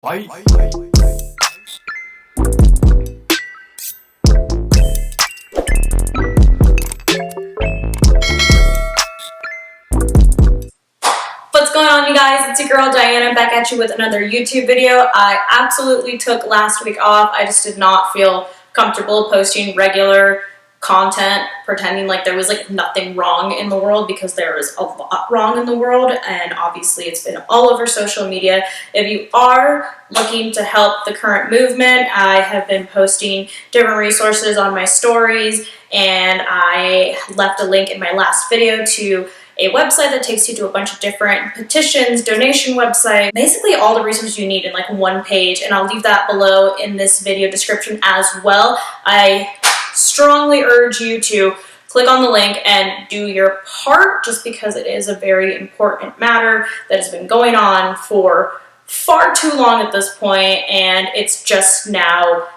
Why? What's going on, you guys? It's your girl Diana back at you with another YouTube video. I absolutely took last week off. I just did not feel comfortable posting regular content, pretending like there was like nothing wrong in the world, because there is a lot wrong in the world, and obviously it's been all over social media. If you are looking to help the current movement, I have been posting different resources on my stories, and I left a link in my last video to a website that takes you to a bunch of different petitions, donation websites, basically all the resources you need in like one page, and I'll leave that below in this video description as well. I strongly urge you to click on the link and do your part, just because it is a very important matter that has been going on for far too long at this point, and it's just now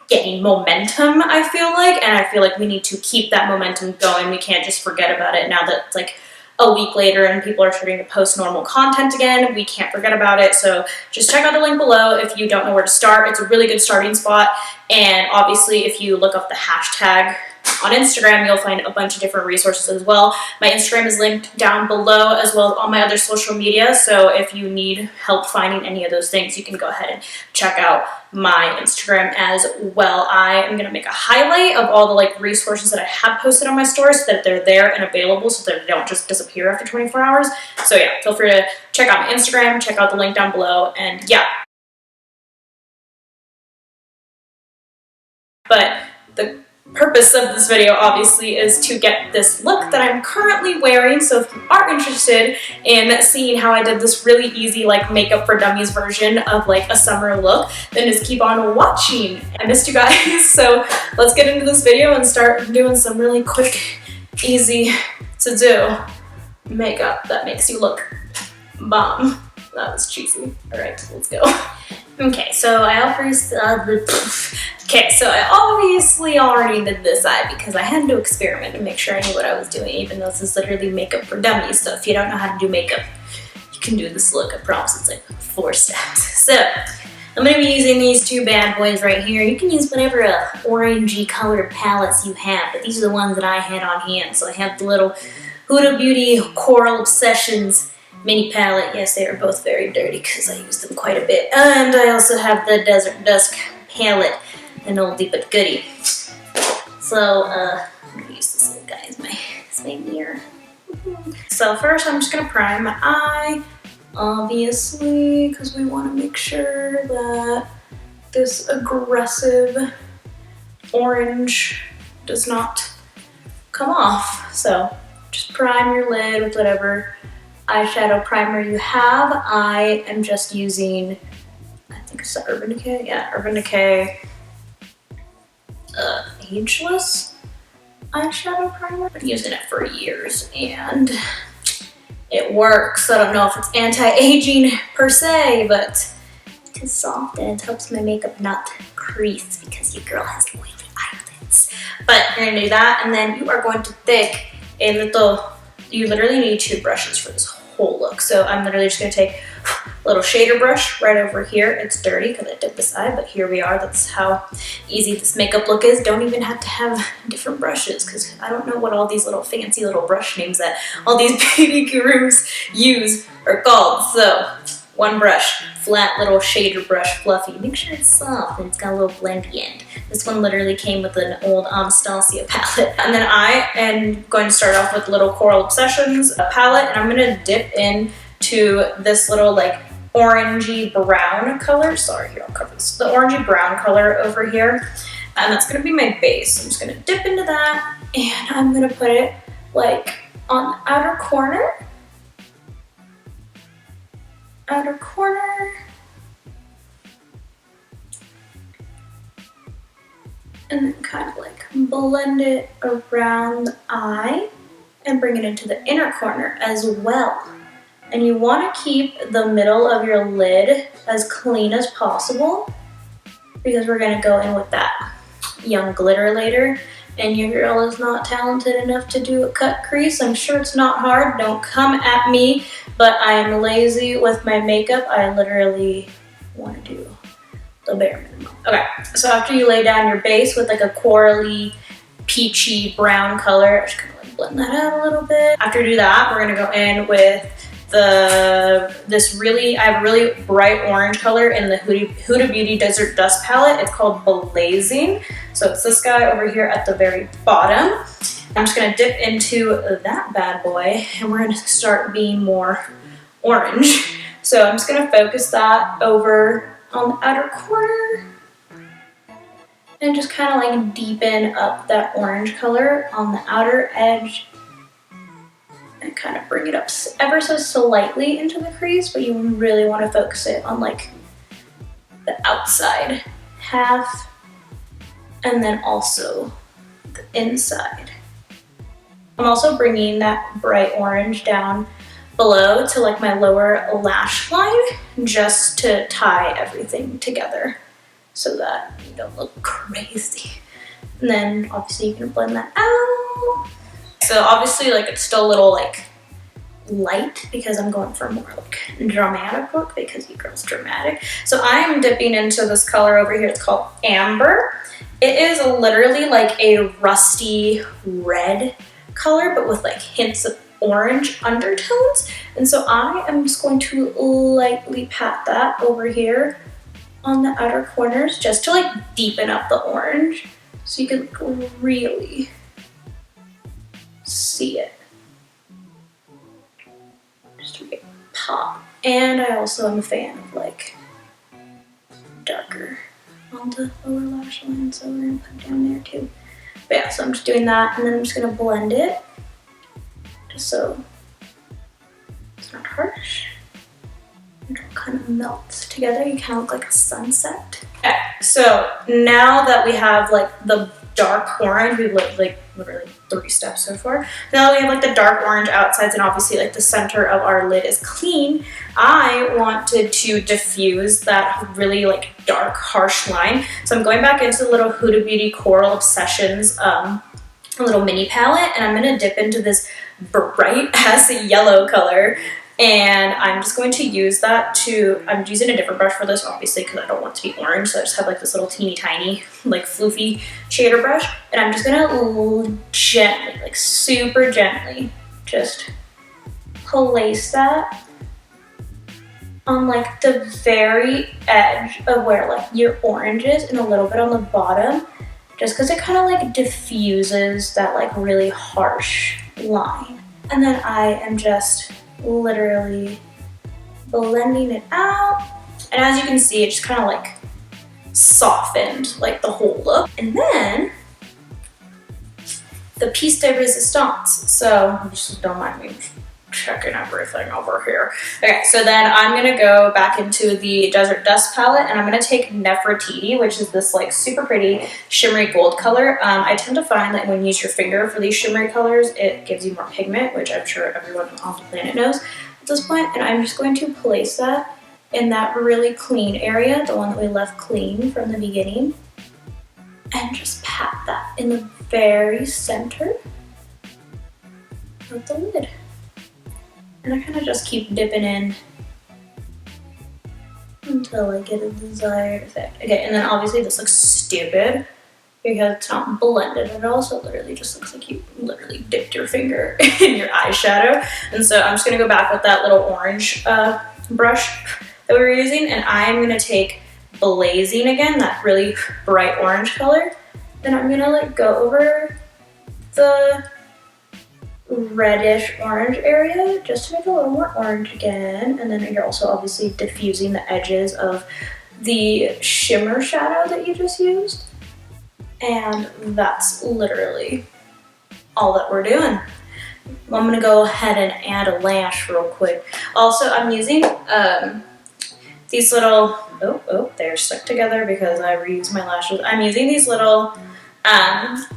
getting momentum, I feel like, and I feel like we need to keep that momentum going. We can't just forget about it now that it's like a week later and people are starting to post normal content again. We can't forget about it. So just check out the link below if you don't know where to start. It's a really good starting spot, and obviously if you look up the hashtag on Instagram, you'll find a bunch of different resources as well. My Instagram is linked down below, as well as all my other social media, so if you need help finding any of those things, you can go ahead and check out my Instagram as well. I am going to make a highlight of all the like resources that I have posted on my stories so that they're there and available, so that they don't just disappear after 24 hours. So yeah, feel free to check out my Instagram, check out the link down below, and yeah. But the purpose of this video obviously is to get this look that I'm currently wearing. So if you are interested in seeing how I did this really easy like makeup for dummies version of like a summer look, then just keep on watching. I missed you guys, so let's get into this video and start doing some really quick, easy to do makeup that makes you look bomb. That was cheesy. All right, let's go. Okay, so I obviously already did this eye because I had to experiment and make sure I knew what I was doing, even though this is literally makeup for dummies. So if you don't know how to do makeup, you can do this look. I promise it's like 4 steps. So I'm going to be using these two bad boys right here. You can use whatever orangey colored palettes you have, but these are the ones that I had on hand. So I have the little Huda Beauty Coral Obsessions mini palette. Yes, they are both very dirty because I use them quite a bit. And I also have the Desert Dusk palette, an oldie but goodie. So, I'm going to use this little guy as my mirror. So first I'm just going to prime my eye, obviously, because we want to make sure that this aggressive orange does not come off. So just prime your lid with whatever eyeshadow primer you have. I am just using, I think it's the Urban Decay. Yeah, Urban Decay Ageless eyeshadow primer. I've been using it for years and it works. I don't know if it's anti-aging per se, but it's soft and it helps my makeup not crease because your girl has oily eyelids. But you're gonna do that, and then you are going to take a little, you literally need 2 brushes for this whole look. So I'm literally just going to take a little shader brush right over here. It's dirty because I did this eye, but here we are. That's how easy this makeup look is. Don't even have to have different brushes, because I don't know what all these little fancy little brush names that all these baby gurus use are called. So 1 brush, flat little shader brush, fluffy. Make sure it's soft and it's got a little blendy end. This one literally came with an old Anastasia palette. And then I am going to start off with little Coral Obsessions palette, and I'm going to dip into this little like orangey brown color. Sorry, here, I'll cover this. The orangey brown color over here. And that's going to be my base. I'm just going to dip into that, and I'm going to put it like on the outer corner. Outer corner, and then kind of like blend it around the eye and bring it into the inner corner as well. And you want to keep the middle of your lid as clean as possible, because we're going to go in with that young glitter later. And your girl is not talented enough to do a cut crease. I'm sure it's not hard. Don't come at me. But I am lazy with my makeup. I literally want to do the bare minimum. Okay, so after you lay down your base with like a corally, peachy brown color, I'm just gonna like blend that out a little bit. After you do that, we're gonna go in with I have a really bright orange color in the Huda Beauty Desert Dust palette. It's called Blazing. So it's this guy over here at the very bottom. I'm just gonna dip into that bad boy and we're gonna start being more orange. So I'm just gonna focus that over on the outer corner and just kind of like deepen up that orange color on the outer edge and kind of bring it up ever so slightly into the crease, but you really want to focus it on like the outside half and then also the inside. I'm also bringing that bright orange down below to like my lower lash line just to tie everything together so that you don't look crazy. And then obviously you can blend that out. So obviously like it's still a little like light because I'm going for a more like dramatic look because you girl's dramatic. So I'm dipping into this color over here. It's called Amber. It is literally like a rusty red color but with like hints of orange undertones. And so I am just going to lightly pat that over here on the outer corners just to like deepen up the orange so you can really see it. Just to make pop. And I also am a fan of like darker on the lower lash line, so we're gonna put it down there too. But yeah, so I'm just doing that and then I'm just gonna blend it just so it's not harsh. It kind of melts together. You kind of look like a sunset. Okay, so now that we have like the dark orange, we've looked like literally 3 steps so far. Now that we have like the dark orange outsides and obviously like the center of our lid is clean, I wanted to diffuse that really like dark, harsh line. So I'm going back into the little Huda Beauty Coral Obsessions a little mini palette, and I'm gonna dip into this bright ass yellow color. And I'm just going to use that I'm using a different brush for this, obviously, because I don't want it to be orange. So I just have like this little teeny tiny, like floofy shader brush. And I'm just gonna gently, like super gently, just place that on like the very edge of where like your orange is and a little bit on the bottom, just because it kind of like diffuses that like really harsh line. And then I am just literally blending it out, and as you can see it just kind of like softened like the whole look. And then the piece de resistance, so just don't mind me checking everything over here. Okay, so then I'm gonna go back into the Desert Dust palette and I'm gonna take Nefertiti, which is this like super pretty shimmery gold color. I tend to find that when you use your finger for these shimmery colors, it gives you more pigment, which I'm sure everyone on the planet knows at this point. And I'm just going to place that in that really clean area, the one that we left clean from the beginning, and just pat that in the very center of the lid. And I kind of just keep dipping in until I get a desired effect. Okay, and then obviously this looks stupid because it's not blended at all, so it literally just looks like you literally dipped your finger in your eyeshadow. And so I'm just gonna go back with that little orange brush that we were using, and I'm gonna take Blazing again, that really bright orange color. Then I'm gonna like go over the reddish orange area just to make it a little more orange again. And then you're also obviously diffusing the edges of the shimmer shadow that you just used. And that's literally all that we're doing. Well, I'm gonna go ahead and add a lash real quick. Also, I'm using these little, they're stuck together because I reused my lashes. I'm using these little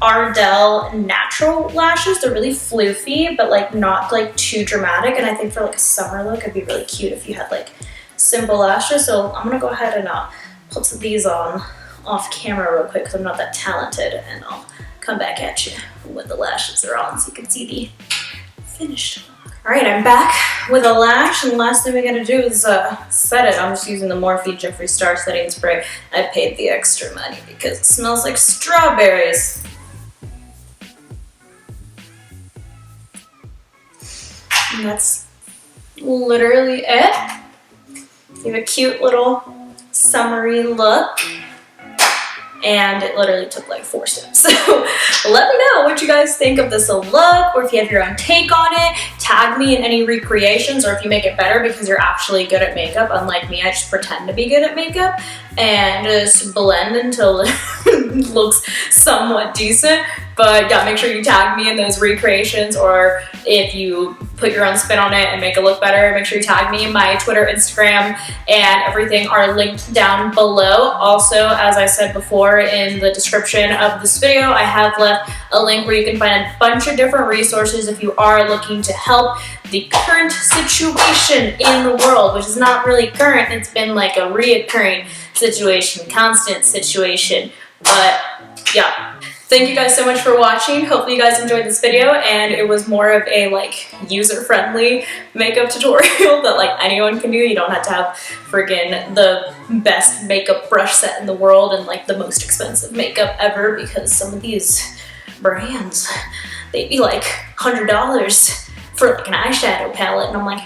Ardell natural lashes. They're really floofy, but like not like too dramatic. And I think for like a summer look, it'd be really cute if you had like simple lashes. So I'm gonna go ahead and put these on off camera real quick because I'm not that talented, and I'll come back at you when the lashes are on so you can see the finished look. Alright, I'm back with a lash, and the last thing we gotta do is set it. I'm just using the Morphe Jeffree Star setting spray. I paid the extra money because it smells like strawberries. And that's literally it. You have a cute little summery look. And it literally took like 4 steps. So let me know what you guys think of this look, or if you have your own take on it. Tag me in any recreations, or if you make it better because you're actually good at makeup. Unlike me, I just pretend to be good at makeup and just blend until it looks somewhat decent. But yeah, make sure you tag me in those recreations, or if you put your own spin on it and make it look better, make sure you tag me. My Twitter, Instagram, and everything are linked down below. Also, as I said before, in the description of this video, I have left a link where you can find a bunch of different resources if you are looking to help the current situation in the world, which is not really current. It's been like a reoccurring situation, constant situation. But yeah. Thank you guys so much for watching. Hopefully you guys enjoyed this video, and it was more of a like user-friendly makeup tutorial that like anyone can do. You don't have to have friggin' the best makeup brush set in the world and like the most expensive makeup ever, because some of these brands, they'd be like $100 for like an eyeshadow palette, and I'm like,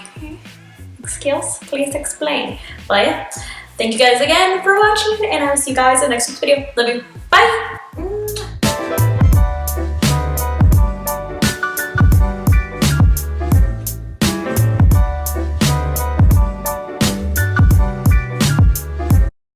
excuse, please explain. But yeah, thank you guys again for watching, and I will see you guys in the next video. Love you. Bye!